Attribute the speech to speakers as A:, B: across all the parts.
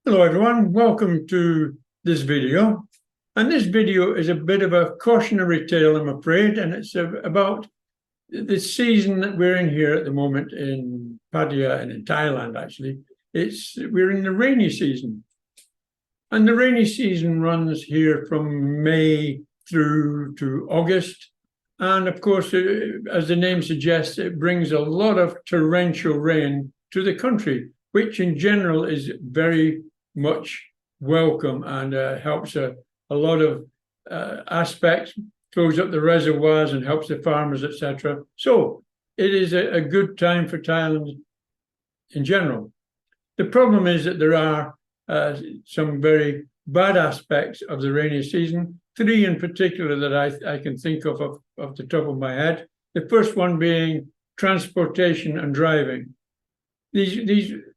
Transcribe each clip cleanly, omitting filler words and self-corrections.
A: Hello everyone, welcome to this video. And this video is a bit of a cautionary tale, I'm afraid, and it's about the season that we're in here at the moment in Pattaya and in Thailand, actually. We're in the rainy season. And the rainy season runs here from May through to August. And of course, as the name suggests, it brings a lot of torrential rain to the country, which in general is very much welcome and helps a lot of aspects, fills up the reservoirs and helps the farmers, etc. So it is a good time for Thailand in general. The problem is that there are some very bad aspects of the rainy season, three in particular that I can think of off the top of my head. The first one being transportation and driving.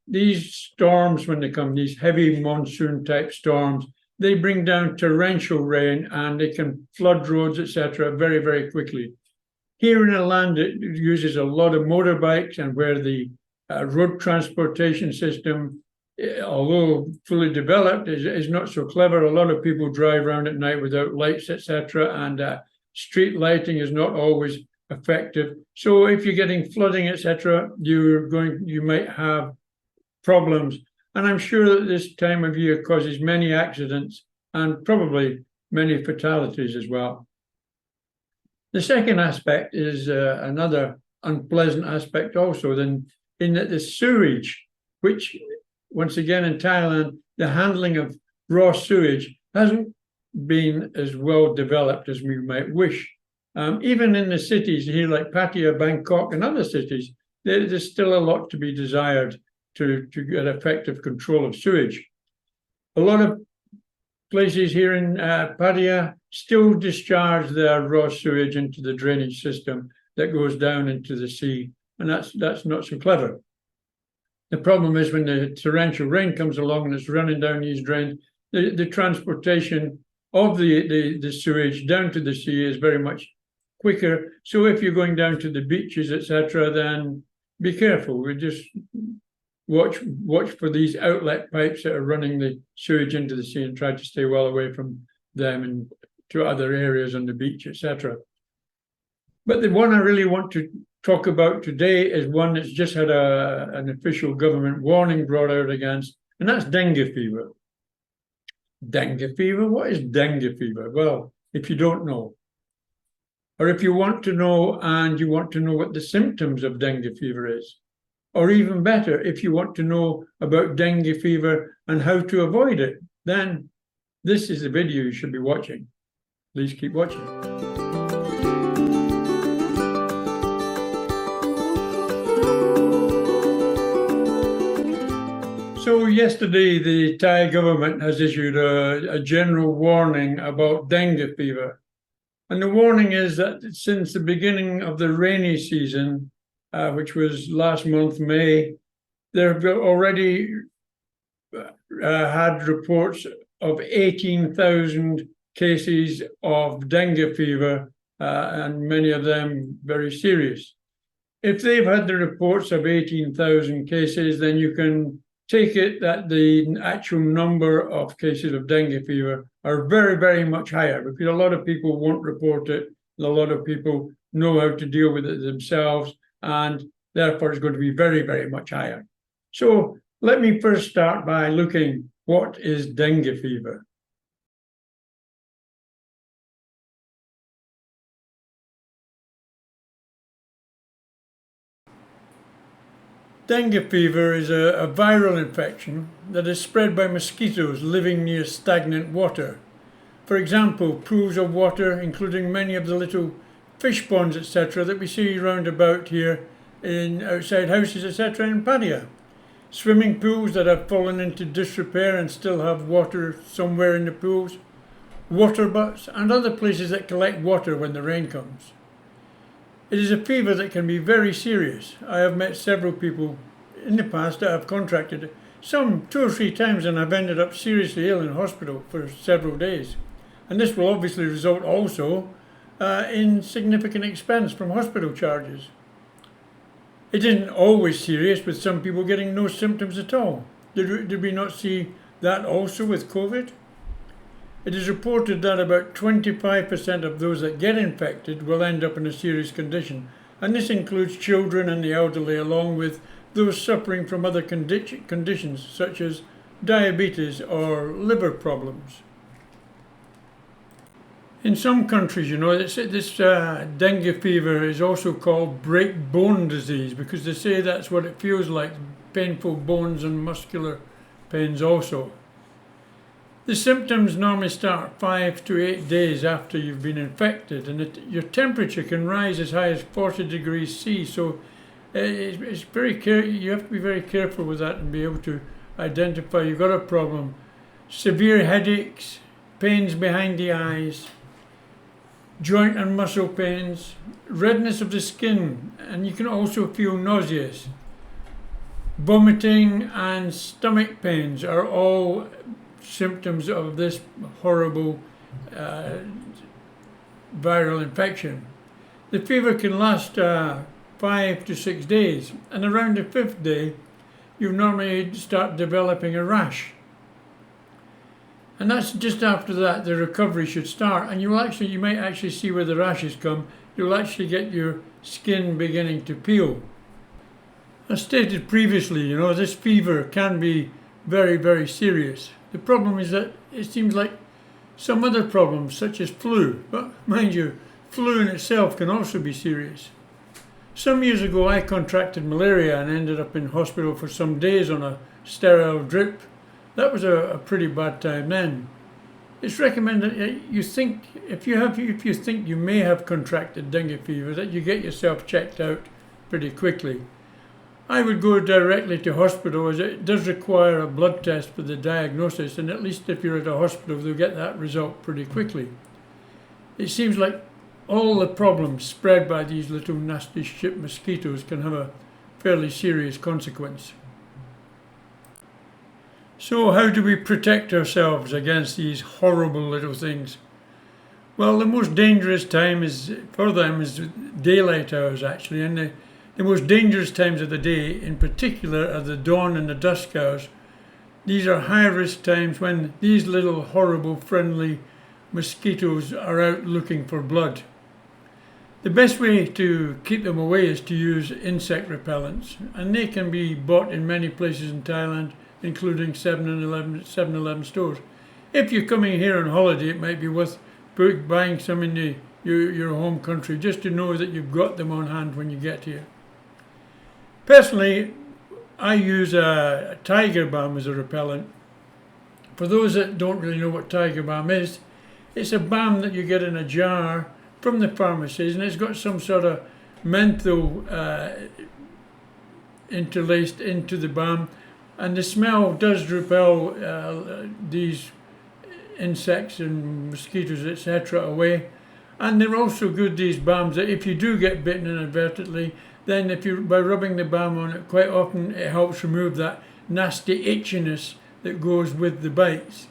A: These storms, when they come, these heavy monsoon type storms, they bring down torrential rain and they can flood roads, etc., very, very quickly. Here in the land, it uses a lot of motorbikes, and where the road transportation system, although fully developed, is not so clever. A lot of people drive around at night without lights, etc., and street lighting is not always effective. So if you're getting flooding, etc., you might have problems. And I'm sure that this time of year causes many accidents and probably many fatalities as well. The second aspect is another unpleasant aspect also, in that the sewage, which once again in Thailand, the handling of raw sewage hasn't been as well developed as we might wish. Even in the cities here like Pattaya, Bangkok and other cities, there's still a lot to be desired to get effective control of sewage. A lot of places here in Pattaya still discharge their raw sewage into the drainage system that goes down into the sea, and that's not so clever. The problem is when the torrential rain comes along and it's running down these drains, the transportation of the sewage down to the sea is very much quicker. So if you're going down to the beaches, etc., then be careful. We just watch for these outlet pipes that are running the sewage into the sea and try to stay well away from them and to other areas on the beach, etc. But the one I really want to talk about today is one that's just had an official government warning brought out against, and that's dengue fever. Dengue fever? What is dengue fever? Well, if you don't know, or if you want to know and you want to know what the symptoms of dengue fever is, or even better, if you want to know about dengue fever and how to avoid it, then this is the video you should be watching. Please keep watching. So yesterday, the Thai government has issued a general warning about dengue fever. And the warning is that since the beginning of the rainy season, which was last month, May, there have already had reports of 18,000 cases of dengue fever, and many of them very serious. If they've had the reports of 18,000 cases, then you can take it that the actual number of cases of dengue fever are very, very much higher, because a lot of people won't report it, and a lot of people know how to deal with it themselves, and therefore it's going to be very, very much higher. So let me first start by looking what is dengue fever. Dengue fever is a viral infection that is spread by mosquitoes living near stagnant water. For example, pools of water, including many of the little fish ponds, etc., that we see round about here in outside houses, etc., in Pattaya. Swimming pools that have fallen into disrepair and still have water somewhere in the pools. Water butts and other places that collect water when the rain comes. It is a fever that can be very serious. I have met several people in the past that have contracted it, some 2 or 3 times, and have ended up seriously ill in hospital for several days. And this will obviously result also in significant expense from hospital charges. It isn't always serious, with some people getting no symptoms at all. Did we not see that also with COVID. It is reported that about 25% of those that get infected will end up in a serious condition, and this includes children and the elderly, along with those suffering from other conditions such as diabetes or liver problems. In some countries, this dengue fever is also called break bone disease, because they say that's what it feels like, painful bones and muscular pains also. The symptoms normally start 5 to 8 days after you've been infected, and your temperature can rise as high as 40 degrees C, so you have to be very careful with that and be able to identify you've got a problem. Severe headaches, pains behind the eyes, joint and muscle pains, redness of the skin, and you can also feel nauseous. Vomiting and stomach pains are all symptoms of this horrible viral infection. The fever can last 5 to 6 days, and around the 5th day you normally start developing a rash. And that's just after that the recovery should start, and you might actually see where the rashes come. You'll actually get your skin beginning to peel. As stated previously, this fever can be very, very serious. The problem is that it seems like some other problems, such as flu, but mind you, flu in itself can also be serious. Some years ago I contracted malaria and ended up in hospital for some days on a sterile drip. That was a pretty bad time then. It's recommended that if you think you may have contracted dengue fever, that you get yourself checked out pretty quickly. I would go directly to hospital, as it does require a blood test for the diagnosis, and at least if you're at a hospital they'll get that result pretty quickly. It seems like all the problems spread by these little nasty ship mosquitoes can have a fairly serious consequence. So how do we protect ourselves against these horrible little things? Well, the most dangerous time for them is daylight hours actually, and the most dangerous times of the day in particular are the dawn and the dusk hours. These are high risk times when these little horrible friendly mosquitoes are out looking for blood. The best way to keep them away is to use insect repellents, and they can be bought in many places in Thailand, including 7-Eleven stores. If you're coming here on holiday, it might be worth buying some in your home country, just to know that you've got them on hand when you get here. Personally, I use a tiger balm as a repellent. For those that don't really know what tiger balm is, it's a balm that you get in a jar from the pharmacies, and it's got some sort of menthol interlaced into the balm, and the smell does repel these insects and mosquitoes, etc. away. And they're also good, these balms, that if you do get bitten inadvertently, then by rubbing the balm on it, quite often it helps remove that nasty itchiness that goes with the bites.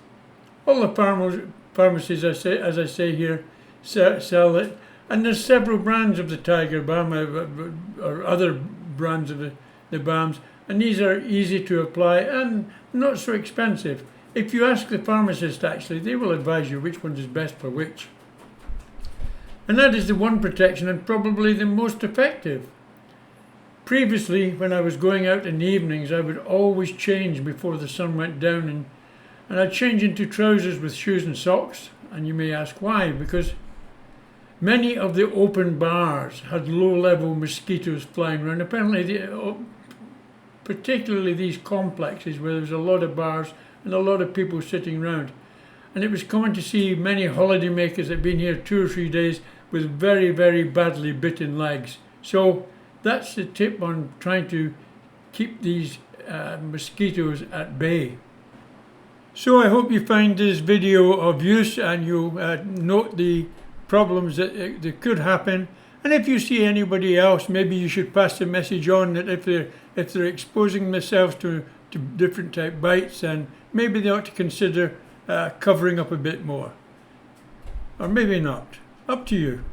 A: All the pharmacies, as I say here, sell it, and there's several brands of the tiger balm or other brands of the balms, and these are easy to apply and not so expensive. If you ask the pharmacist, actually, they will advise you which one is best for which. And that is the one protection, and probably the most effective. Previously, when I was going out in the evenings, I would always change before the sun went down, and I'd change into trousers with shoes and socks. And you may ask why? Because many of the open bars had low-level mosquitoes flying around. Apparently, particularly these complexes where there's a lot of bars and a lot of people sitting around. And it was common to see many holidaymakers that had been here 2 or 3 days with very, very badly bitten legs. So that's the tip on trying to keep these mosquitoes at bay. So I hope you find this video of use, and you'll note the problems that could happen. And if you see anybody else, maybe you should pass the message on that if they're exposing themselves to different type bites, then maybe they ought to consider covering up a bit more. Or maybe not. Up to you.